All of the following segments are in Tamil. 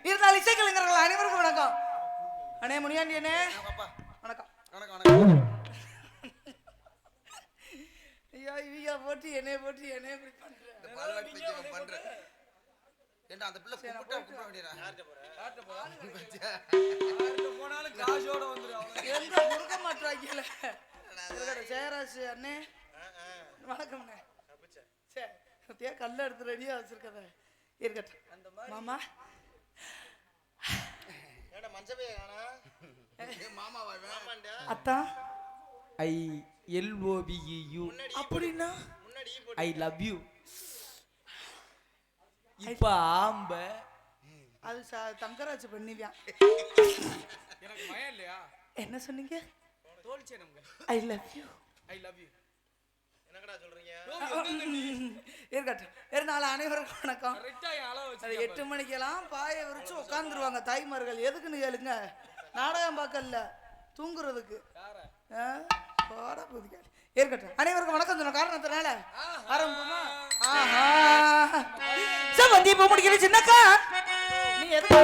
இருந்தாலும் இசைக்கலைஞர்கள் அனைவருக்கும் வணக்கம். அண்ணே முனியாண்டி அண்ணே வணக்கம். வணக்கம். ஐயா இவியா போட்டு என்னைய போட்டு என்னைய இப்படி பண்ற ஏண்டா அந்த பிள்ளை கூப்பிட வேண்டியடா. யார்ட்ட போனாலும் காசோட வந்துரும். எங்க முருக மாட்றாங்கல. ஜெயராஜ் அண்ணே வணக்கம் அண்ணே. சரி அப்படியே கல்ல எடுத்து ரெடியா வச்சிருக்கத இருக்கட்டும். அந்த மாதிரி மாமா ஏடா மஞ்சபைய காணா ஏ மாமாவா மாமாண்டா அத்தா I L O V E U அப்படினா முன்னாடி போடு ஐ லவ் யூ. இப்ப ஆம்ப அது தங்கராஜ் பண்ணிவியா எனக்கு மயம் இல்லையா? என்ன சொன்னீங்க? தோல்ச்சே நமக்கு ஐ லவ் யூ என்னங்கடா சொல்றீங்க? இருக்கட்டும். இருந்தாலும் அனைவருக்கும் வணக்கம். 8 மணிக்கெல்லாம் பாயை விரிச்சு உட்காந்துருவாங்க தாய்மார்கள். எதுக்குன்னு கேளுங்க, நாடகம் பார்க்கல தூங்குறதுக்கு. இருக்கட்டும். அனைவருக்கும் வணக்கம் சொன்ன காரணத்தினால ஆரம்பமா சம்பந்தி முடிக்கிற சின்னக்கா நீ எதுக்கு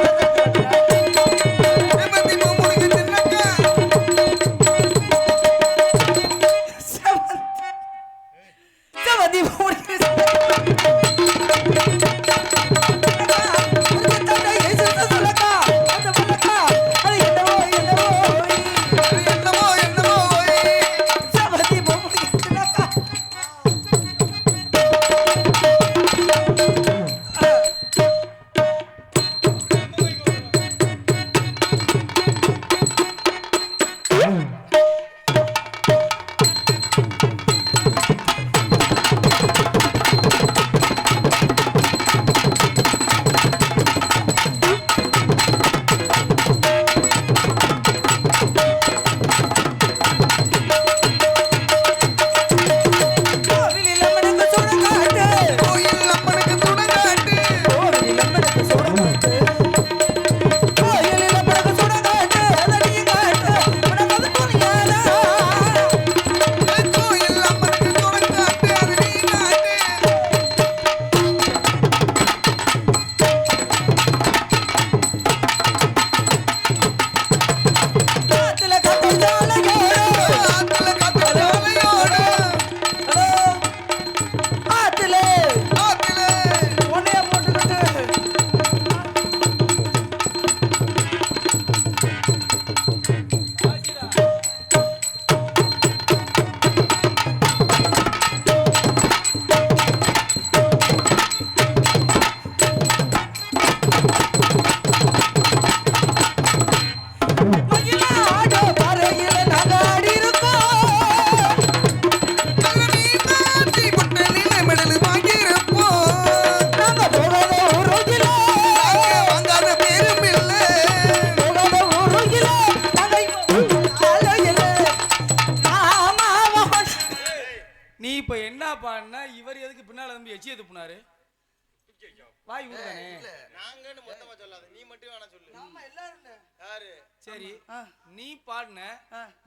நீ பாடுன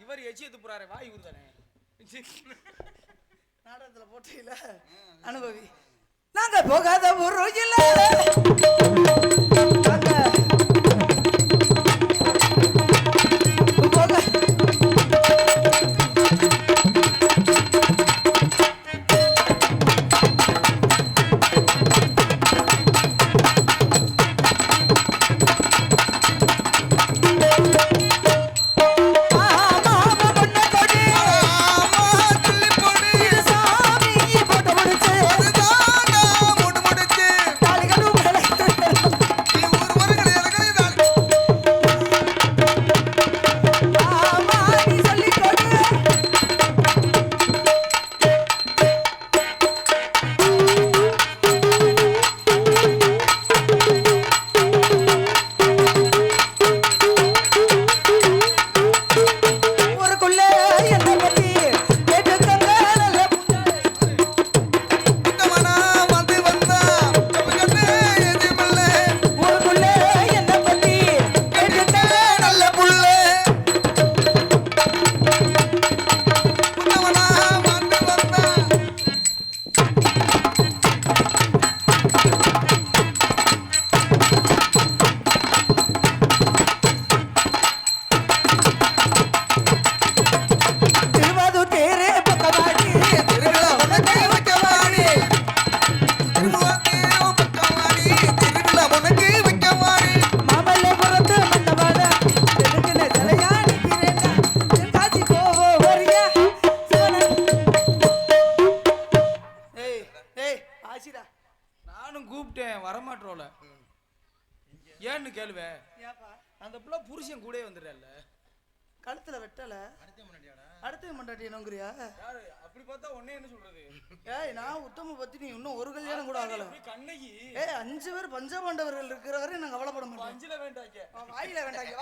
இவர் எச்சி எடுத்து போறாரு வாய் ஊர்தானே நாடகத்துல போட்டீங்களா அனுபவி நாங்க போகாத ஒரு இல்ல கேளுவேன். அந்த புள்ள புருஷன் கூட வந்துடுறல்ல, கழுத்துல வெட்டல, அடுத்த மண்டாட்டி என்னங்கிறியா? அப்படி பார்த்தா உடனே என்ன சொல்றது? ஏய், நான் உத்தம பத்தி நீ இன்னும் ஒரு கல்யாணம் கூட ஆகல. கண்ணகி 5 பேர் பஞ்சபாண்டவர்கள் இருக்கிற வரை நான் கவலைப்பட மாட்டேன். 5ல வேண்டாங்க, வாயில வேண்டாங்க.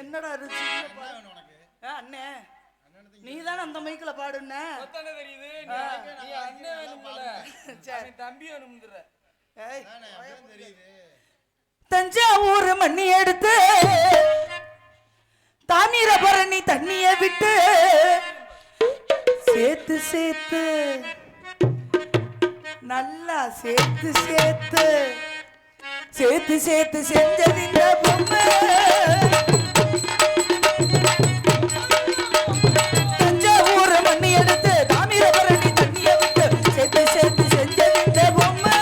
என்னடா அண்ணே, நீ தானே அந்த மைக்கில பாடுன தெரியுது. தம்பி வேணும்ன்ற தஞ்சாவூர் மண்ணி எடுத்து தாமிரபரணி தண்ணிய விட்டு சேர்த்து சேர்த்து நல்லா சேர்த்து சேர்த்து சேர்த்து சேர்த்து செஞ்சது இந்த பொம்மை. தஞ்சாவூர் மண்ணி எடுத்து தாமிரபரணி தண்ணிய விட்டு சேர்த்து சேர்த்து செஞ்சது இந்த பொம்மை.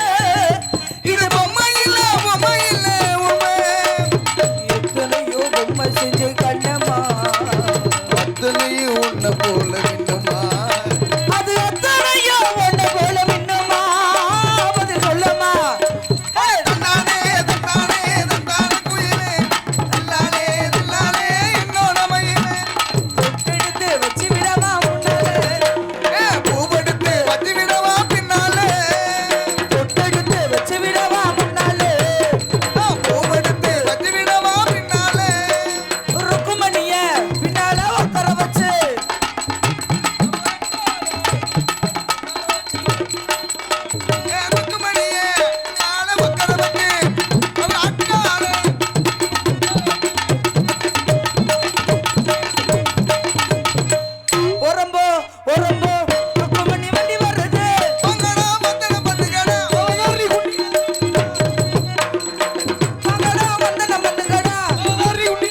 இது பொம்மை இல்ல பொம்மை இல்ல பொம்மை. எத்தனையோ பொம்மை செஞ்சு கண்ணம்மா, அத்தனையும் உன்னை போல வேண்டுமா, அது எத்தனையோ உன்னை போல வேண்டுமா, பதில் சொல்லமா. தன்னானே தன்னானே தன்னான குயிலே, தல்லாலே தல்லாலே என்னோட மயிலே, எடுத்து வச்சு விடவா முன்னாலே, பூவெடுத்து வச்சு விடவா பின்னாலே, எடுத்து வச்சு விடவா முன்னாலே, பூவெடுத்து வச்சு விடவா பின்னாலே, ருக்குமணிய பின்னால உட்கார வச்சு ருக்குமணியே நாளை உட்கார வச்சு ஒரு அக்காலே, ஒரம்போ ஒரம்போ ருக்குமணி வண்டி வருது. பொங்கடா வந்தன பண்ணுகடா, ஓரி குட்டி மகடா வந்தன மண்ணுகடா. ஓரி குட்டி.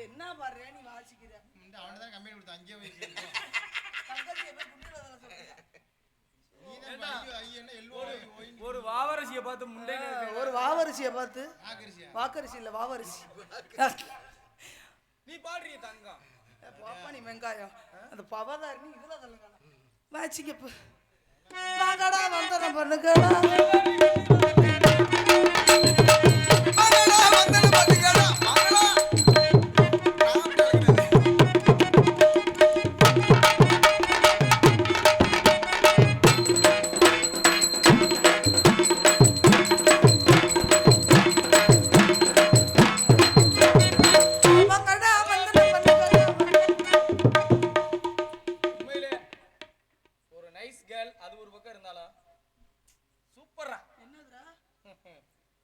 என்ன பாரு நீ வாசிக்கிற அவனதான் கம்பெனி கொடுத்த அங்கேயே போய் தங்கச்சி எப்ப குண்டில சொல்றீங்க. ஒரு வாவரசிய பார்த்து முண்டை ஒரு வாவரிசியை பார்த்து, வாக்கரிசி இல்ல வாவரிசி. நீ பாடுறிய தங்கம். பாப்பா நீ வெங்காயம் அந்த பவதாரி நீ இதுல தள்ளுங்க வாச்சிக்க. வாங்கடா வந்தன பண்ணுங்கடா. மகளா வந்தன பண்ணுகடா, மகளா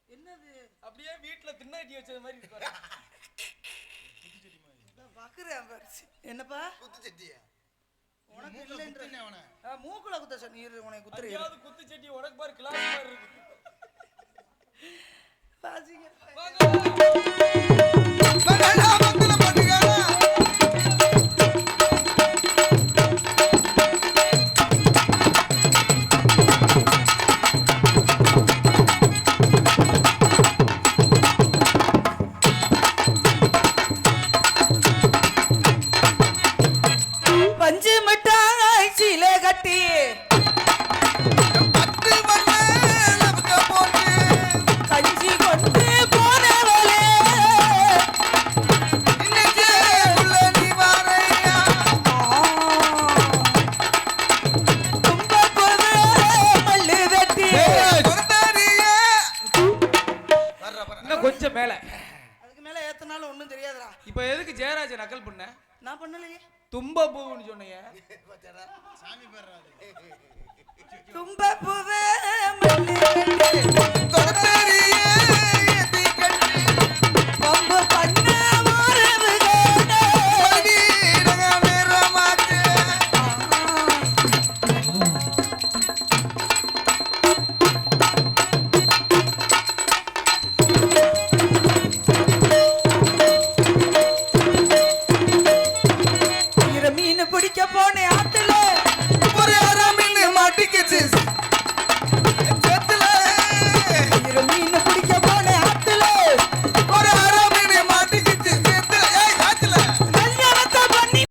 என்னது அப்படியே வீட்டுல திண்ணாட்டி வச்சது மாதிரி இருக்கு. பாக்குறேன் பாரு. என்னப்பா குத்துச்சட்டியா உனக்கு இல்லைன்ற மூக்குல குத்த சொன்னி உனக்கு குத்துறேன் அடியாவது குத்து சட்டி உனக்கு பாரு கிளாஸ் மாதிரி இருக்கு. பாசிங்க மகளா மங்கள பட்டுகளா பஞ்சு மிட்டாய் சீல கட்டி பத்து மண்ணு நமக்கு போட்டு கஞ்சி கொண்டு போனவளே இன்னைக்கு உள்ள நீ வாரையா தும்ப போது மல்லு தட்டி பொறுத்தறியே இன்னும் கொஞ்சம் மேல. அதுக்கு மேல ஏத்தனாலும் ஒண்ணும் தெரியாதுடா. இப்ப எதுக்கு ஜெயராஜ நக்கல் பண்ண? நான் பண்ணலையே. தும்ப பூன்னு சொன்னீங்க. சாமி பேர்றாரு தும்ப பூவே மல்லு